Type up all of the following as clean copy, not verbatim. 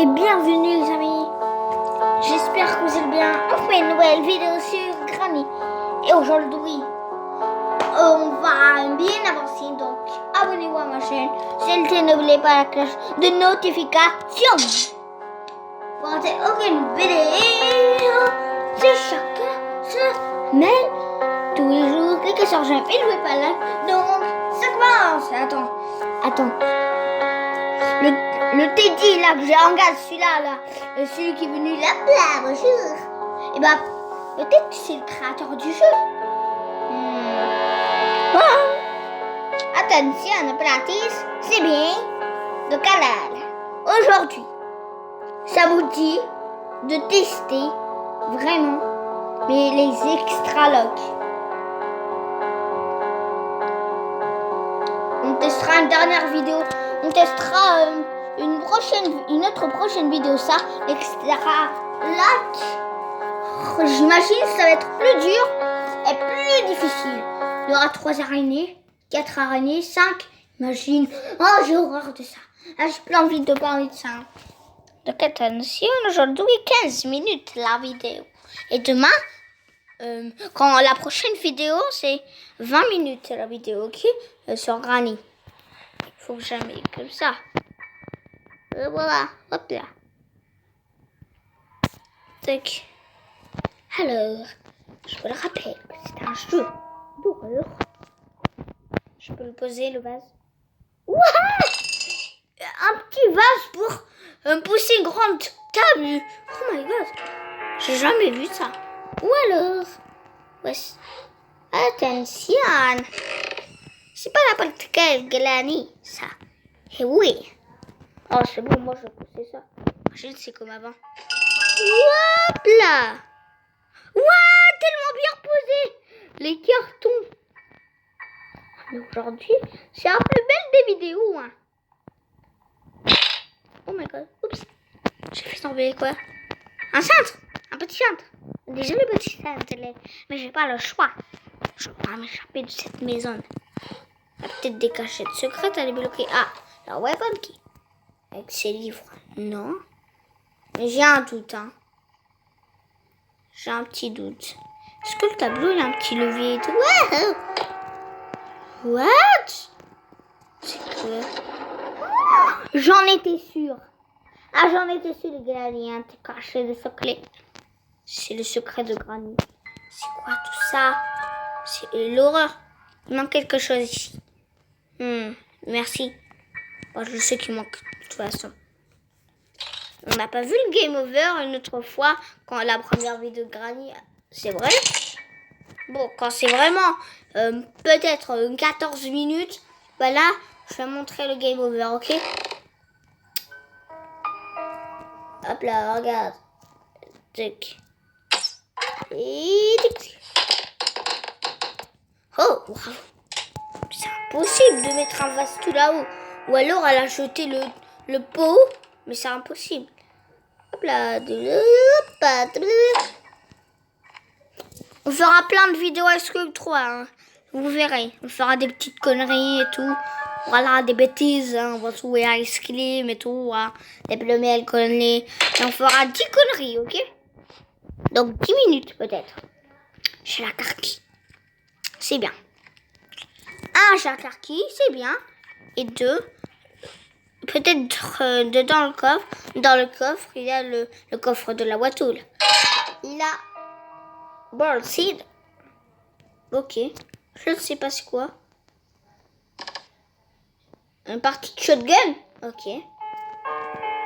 et bienvenue les amis. J'espère que vous allez bien. On fait une nouvelle vidéo sur Granny. Et aujourd'hui, on va bien avancer. Donc, abonnez-vous à ma chaîne. Surtout n'oubliez pas la cloche de notification. Pour rater aucune vidéo. C'est chaque semaine. Tous les jours. Cliquez sur j'aime et jouez pas là. Donc, ça commence. Attends. Le Teddy là que j'ai en gaz, celui-là là, celui qui est venu là, bonjour. Et bah peut-être que c'est le créateur du jeu. Bon. Attention, pratique, c'est bien. Donc alors, aujourd'hui, ça vous dit de tester vraiment les extra-logs. On testera une dernière vidéo. On testera une autre prochaine vidéo, ça, extra lock. J'imagine que ça va être plus dur et plus difficile. Il y aura 3 araignées, 4 araignées, 5. Imagine. Oh, j'ai horreur de ça. Ah, j'ai plus envie de parler de ça. Donc attention, aujourd'hui 15 minutes la vidéo. Et demain, quand la prochaine vidéo, c'est 20 minutes la vidéo, ok? Sur Granny. Faut que j'aille comme ça. Voilà, hop là. Tac. Alors, je vous le rappelle que c'est un jeu d'horreur. Je peux le poser, le vase. Ouah! Un petit vase pour pousser une grande table. Oh my god. J'ai jamais vu ça. Ou alors... Ouais. Attention. C'est pas n'importe quelle Granny, ça. Et oui. Oh, c'est bon, moi je vais pousser ça. C'est comme avant. Hop là. Ouah, tellement bien posé. Les cartons. Mais aujourd'hui, c'est la plus belle des vidéos. Hein. Oh my god. Oups. J'ai fait tomber quoi? Un cintre. Un petit cintre. Déjà le petit cintre. Mais j'ai pas le choix. Je peux pas m'échapper de cette maison. Il y a peut-être des cachettes secrètes à les bloquer. Ah, la weapon key. Avec ses livres. Non. Mais j'ai un doute, hein. J'ai un petit doute. Est-ce que le tableau, il a un petit levier et tout? Ouais. What? C'est quoi? J'en étais sûre. Ah, j'en étais sûre, les gars. Il y a un petit cachet de secret. C'est le secret de Granny. C'est quoi tout ça? C'est l'horreur. Il manque quelque chose ici. Merci. Bon, je sais qu'il manque de toute façon. On n'a pas vu le game over une autre fois quand la première vidéo de Granny, c'est vrai. Bon, quand c'est vraiment peut-être 14 minutes, bah là, je vais montrer le game over, ok? Hop là, regarde. Tic. Et tic. Oh, bravo. C'est impossible de mettre un vase tout là-haut. Ou alors elle a jeté le pot, mais c'est impossible. Hop là. On fera plein de vidéos à Sculpt 3, hein. Vous verrez. On fera des petites conneries et tout. Voilà, des bêtises. Hein. On va trouver Ice Cream et tout. Hein. Des plumets, conneries. Et on fera 10 conneries, ok? Donc 10 minutes peut-être. J'ai la carquille. C'est bien. 1, j'ai la carquille, c'est bien. Et 2, peut-être dedans le coffre. Dans le coffre, il y a le coffre de la voiture. Il a Ball Seed. Ok. Je ne sais pas c'est quoi. Une partie de shotgun. Ok.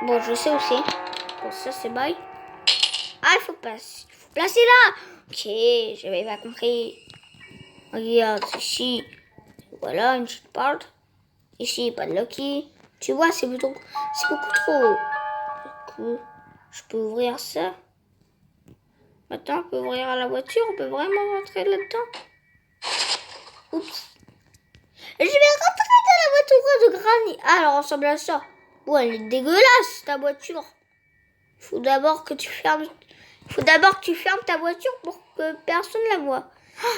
Bon, je sais où c'est. Bon, ça c'est bye. Ah, il faut placer là. Ok, j'avais pas compris. Regarde, ici. Voilà, une petite part. Ici, pas de Lucky. Tu vois, c'est beaucoup trop. Du coup, je peux ouvrir ça. Maintenant, on peut ouvrir la voiture. On peut vraiment rentrer là-dedans. Oups. Je vais rentrer dans la voiture de Granny. Ah, elle ressemble à ça. Bon, elle est dégueulasse, ta voiture. Il faut d'abord que tu fermes ta voiture pour que personne la voie.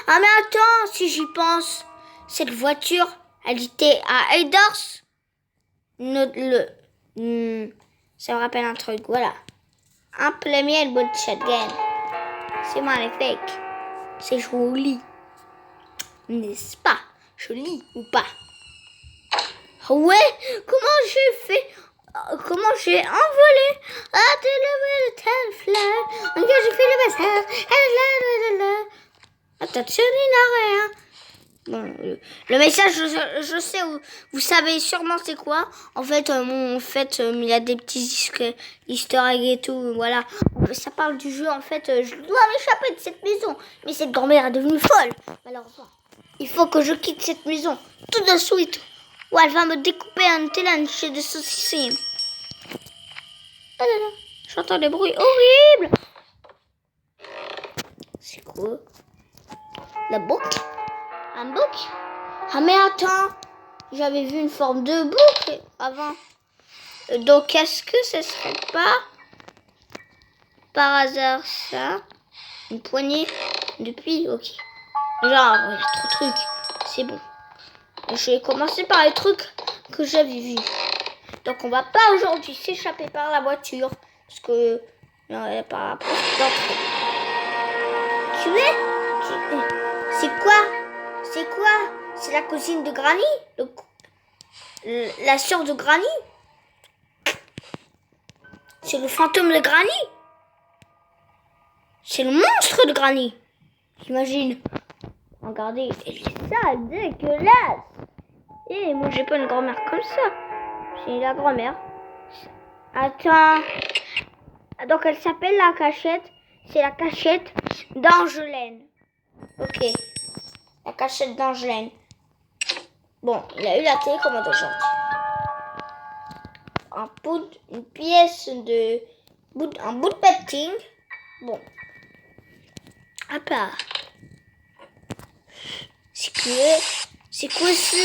Ah, mais attends, si j'y pense, cette voiture, elle était à Eidors. Ça me rappelle un truc, voilà. Un premier bout de shotgun. C'est magnifique. C'est joli. N'est-ce pas? Joli ou pas? Ouais, comment j'ai envolé à te lever le tel flag. En j'ai fait le message. Attention, il n'a rien. Bon, le message, je sais, vous savez sûrement c'est quoi. En fait, il y a des petits easter eggs et tout, voilà. Ça parle du jeu, en fait, je dois m'échapper de cette maison. Mais cette grand-mère est devenue folle, malheureusement. Il faut que je quitte cette maison, tout de suite. Ou elle va me découper un tel lunch de saucisson. Ah là là, j'entends des bruits horribles. C'est quoi? La boucle? Un bouc? Ah mais attends, j'avais vu une forme de bouc avant. Donc est-ce que ce serait pas par hasard ça? Une poignée depuis? Ok. Genre, il y a trop de trucs. C'est bon. Je vais commencer par les trucs que j'avais vus. Donc on va pas aujourd'hui s'échapper par la voiture. Parce que non, il n'y a pas la porte d'entrée. Tu es? C'est quoi? C'est quoi? C'est la cousine de Granny? La sœur de Granny? C'est le fantôme de Granny? C'est le monstre de Granny? J'imagine. Regardez, elle est sale, dégueulasse. Et moi j'ai pas une grand-mère comme ça. C'est la grand-mère. Attends. Donc elle s'appelle la cachette. C'est la cachette d'Angelaine. Ok. La cachette d'Angelaine. Bon, il a eu la télécommande aujourd'hui. Une pièce de... Un bout de painting. Bon. Hop là. C'est quoi ça?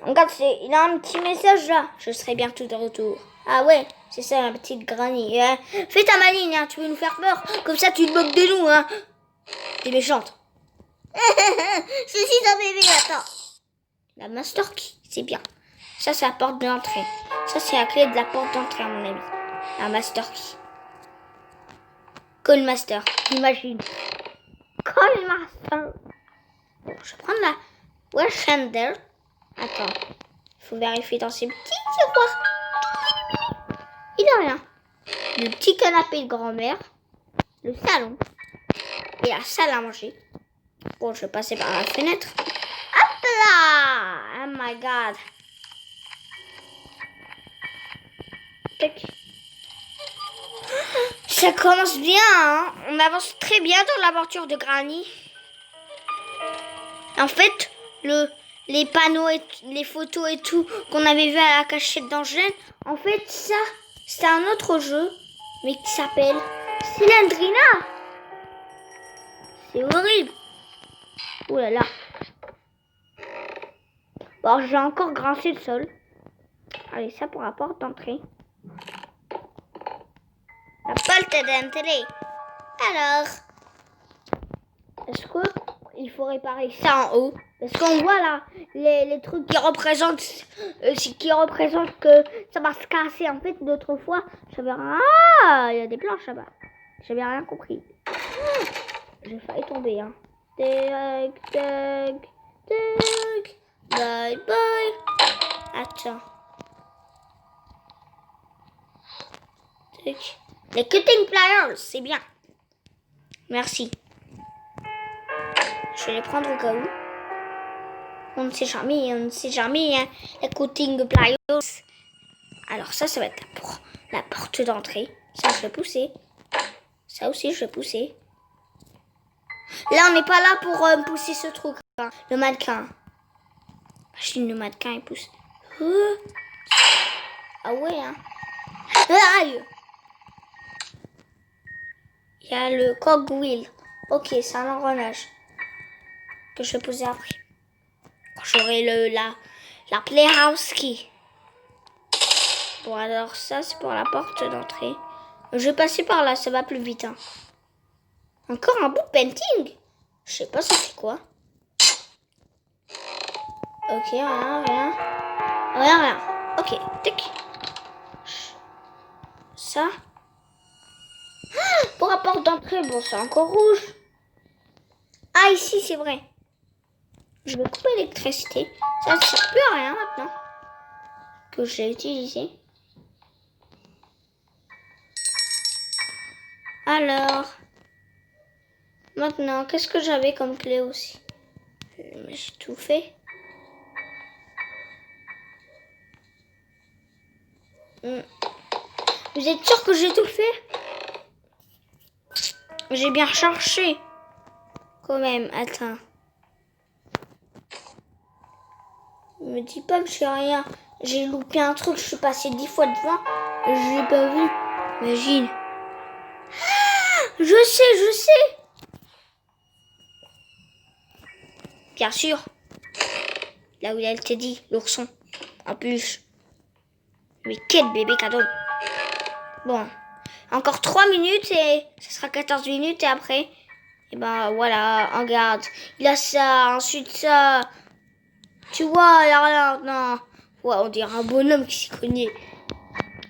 Regarde, il a un petit message là. Je serai bientôt de retour. Ah ouais, c'est ça la petite Granny. Fais ta maligne, hein, tu veux nous faire peur. Comme ça tu te moques de nous, hein. T'es méchante. Je suis un bébé, attends. La master key, c'est bien. Ça, c'est la porte d'entrée. Ça, c'est la clé de la porte d'entrée, à mon ami. La master key. Call master, imagine. Call master. Bon, je vais prendre la Washender. Attends. Il faut vérifier dans ces petits tiroirs. Il n'y a rien. Le petit canapé de grand-mère. Le salon. Et la salle à manger. Bon, je vais passer par la fenêtre. Hop là! Oh my god. Tac. Ça commence bien, hein? On avance très bien dans l'aventure de Granny. En fait, les panneaux et les photos et tout qu'on avait vu à la cachette d'Angèle, en fait, ça, c'est un autre jeu, mais qui s'appelle Cylindrina. C'est horrible. Ouh là là. Bon, j'ai encore grincé le sol. Allez, ça pour la porte d'entrée. La porte d'entrée. Alors, est-ce qu'il faut réparer ça en haut? Parce qu'on voit là les trucs qui représentent que ça va se casser. En fait, d'autres fois, j'avais il y a des planches là-bas. J'avais rien compris. J'ai failli tomber, hein. Tac, tac, tac. Bye bye. Attends. Tac. Les cutting pliers, c'est bien. Merci. Je vais les prendre au cas où. On ne sait jamais, hein, les cutting pliers. Alors ça va être la porte d'entrée. Ça, je vais pousser. Ça aussi, je vais pousser. Là, on n'est pas là pour pousser ce truc. Hein. Le mannequin. Machine, le mannequin, il pousse. Ah ouais, hein. Aïe. Il y a le cogwheel. Ok, c'est un engrenage. Que je vais poser après. Quand j'aurai la playhouse key. Bon, alors ça, c'est pour la porte d'entrée. Je vais passer par là, ça va plus vite. Hein. Encore un bout de painting. Je sais pas ça c'est quoi. Ok, rien. Ok, tic. Ça. Pour rapport d'entrée, bon, c'est encore rouge. Ah, ici, c'est vrai. Je vais couper l'électricité. Ça ne sert plus à rien maintenant que j'ai utilisé. Alors, maintenant, qu'est-ce que j'avais comme clé aussi? J'ai tout fait. Vous êtes sûr que j'ai tout fait? J'ai bien cherché. Quand même, attends. Me dis pas que j'ai rien. J'ai loupé un truc, je suis passé 10 fois devant. Je l'ai pas vu. Imagine. Je sais. Bien sûr. Là où elle t'a dit, l'ourson. En plus. Mais quel bébé cadeau. Bon. Encore 3 minutes et ce sera 14 minutes et après. Et ben voilà, regarde. Il a ça, ensuite ça. Tu vois, il y a rien. Non. Ouais, on dirait un bonhomme qui s'y connaît.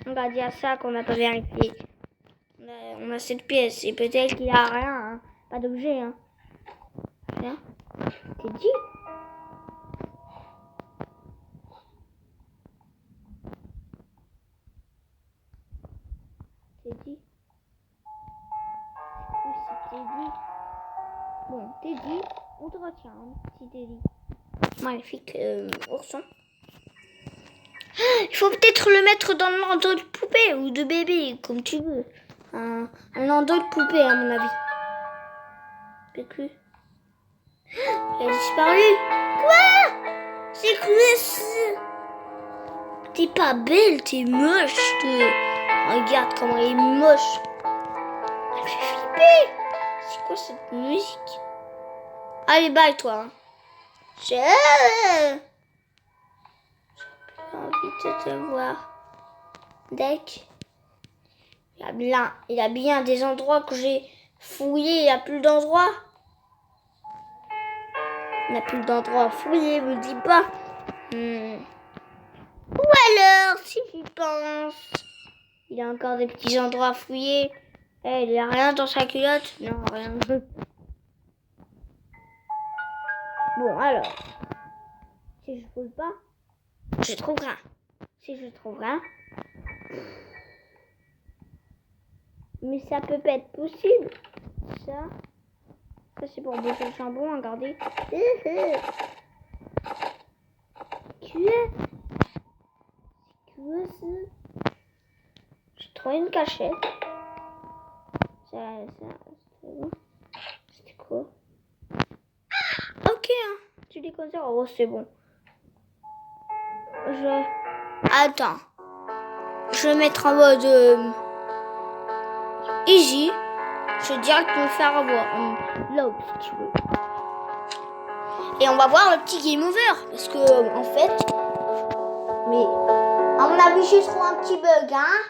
Regarde, il y a ça qu'on n'a pas vérifié. On a cette pièce et peut-être qu'il n'y a rien. Hein. Pas d'objet. Hein. Rien. T'es dit? T'es dit? Oui, si t'es dit. Bon, t'es dit. On te retient hein, si t'es dit. Magnifique ourson. Il faut peut-être le mettre dans le landau de poupée ou de bébé, comme tu veux. Un landau de poupée, à mon avis. PQ. Il a disparu. Quoi? C'est quoi ça? T'es pas belle, t'es moche. Regarde comment elle est moche. Elle fait flipper. C'est quoi cette musique? Allez, bye toi. J'ai envie de te voir. Deck. Il y a bien des endroits que j'ai fouillés. Il n'y a plus d'endroits. Il n'y a plus d'endroits à fouiller, me dis pas. Ou alors, si j'y pense, il y a encore des petits endroits à fouiller. Il n'y a rien dans sa culotte. Non, rien. Bon, alors. Si je fouille pas, je trouve rien. Si je trouve rien. Mais ça peut pas être possible. Ça c'est pour bouger le jambon, regardez. J'ai trouvé une cachette. C'était quoi? Ok, hein. Tu dis quoi ça? Oh, c'est bon. Attends. Je vais mettre en mode easy. Je vais direct me faire avoir là si tu veux. Et on va voir le petit game over. Parce que, en fait, mais à mon avis, j'ai trouvé un petit bug, hein.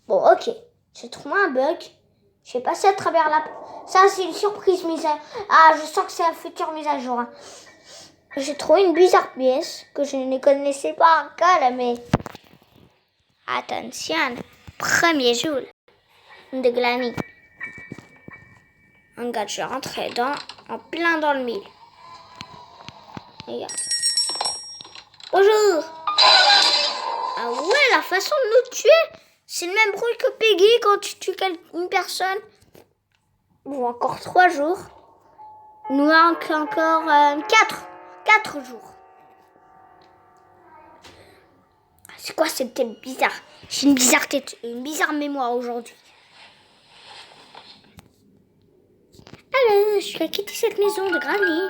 Bon, ok. J'ai trouvé un bug. Je vais passer à travers la... Ça, c'est une surprise mise à... Ah, je sens que c'est la future mise à jour. Hein. J'ai trouvé une bizarre pièce que je ne connaissais pas encore, mais... Attention. Premier jour de Granny. Regarde, je vais rentrer en plein dans le mille. Regarde. Bonjour. Ah ouais, la façon de nous tuer, c'est le même bruit que Peggy quand tu tues une personne. Bon, encore 3 jours. Il nous manque encore 4 jours. C'est quoi cette tête bizarre? J'ai une bizarre tête, une bizarre mémoire aujourd'hui. Alors, je vais quitter cette maison de Granny,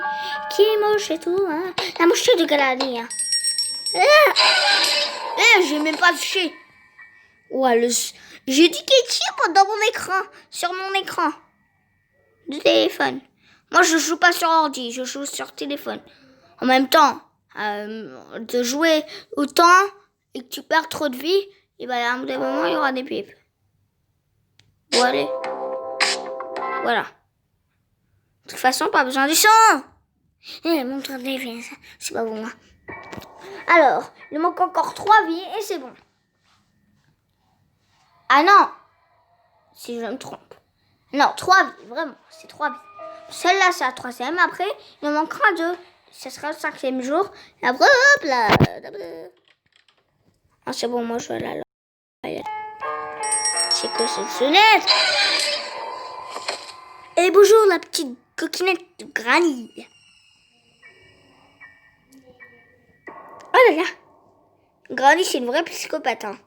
qui est moche et tout, hein. La mocheté de Granny, hein. J'ai même pas touché. Ouais, j'ai dit Ketchup dans mon écran, sur mon écran de téléphone. Moi, je joue pas sur ordi, je joue sur téléphone. En même temps, de jouer autant et que tu perds trop de vie, et ben à un moment, il y aura des pipes. Bon, allez. Voilà. De toute façon, pas besoin du son. Mon tour de vie, c'est pas bon. Hein. Alors, il manque encore 3 vies et c'est bon. Ah non, si je me trompe. Non, 3 vies, vraiment, c'est 3 vies. Celle-là, c'est la 3e. Après, il en manquera 2. Ce sera le 5e jour. Et après, hop là. Ah, c'est bon, moi, je vais là. C'est que cette sonnette. Et bonjour, la petite coquinette de Granny. Oh là là. Granny, c'est une vraie psychopathe. Hein.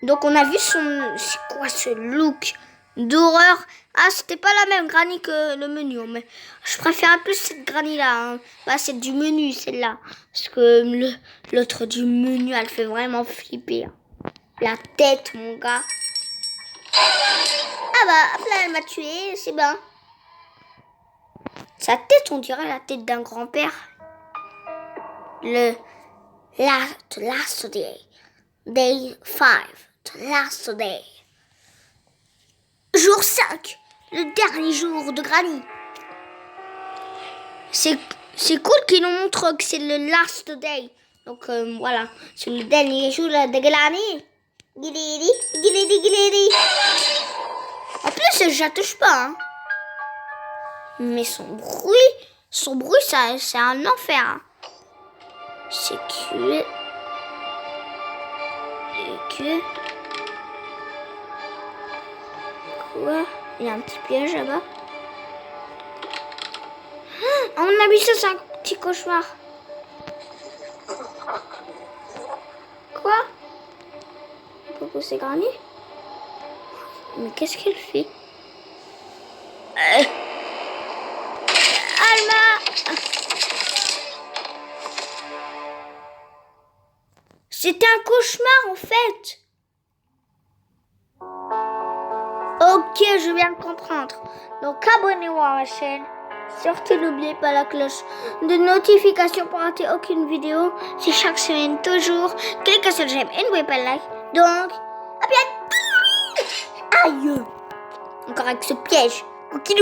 Donc, on a vu son... C'est quoi ce look d'horreur? Ah, c'était pas la même Granny que le menu. Mais je préfère plus cette Granny-là. Hein. Bah, c'est du menu, celle-là. Parce que l'autre du menu, elle fait vraiment flipper. Hein. La tête, mon gars. Ah bah, hop là, elle m'a tué. C'est bien. Sa tête, on dirait la tête d'un grand-père. The last day. Day 5. The last day. Jour 5. Le dernier jour de Granny. C'est cool qu'ils nous montrent que c'est le last day. Donc voilà. C'est le dernier jour de Granny. En plus, je la touche pas. Hein. Mais son bruit, ça, c'est un enfer. Hein. C'est que... Quoi? Il y a un petit piège là-bas. À mon avis, ça, c'est un petit cauchemar. Quoi? Pourquoi c'est Granny? Mais qu'est-ce qu'elle fait? Alma! C'était un cauchemar en fait. Ok, je viens de comprendre. Donc abonnez-vous à ma chaîne. Surtout n'oubliez pas la cloche de notification pour rater aucune vidéo. C'est chaque semaine toujours. Cliquez sur j'aime et n'oubliez pas le like. Donc, à bientôt. Aïe. Encore avec ce piège.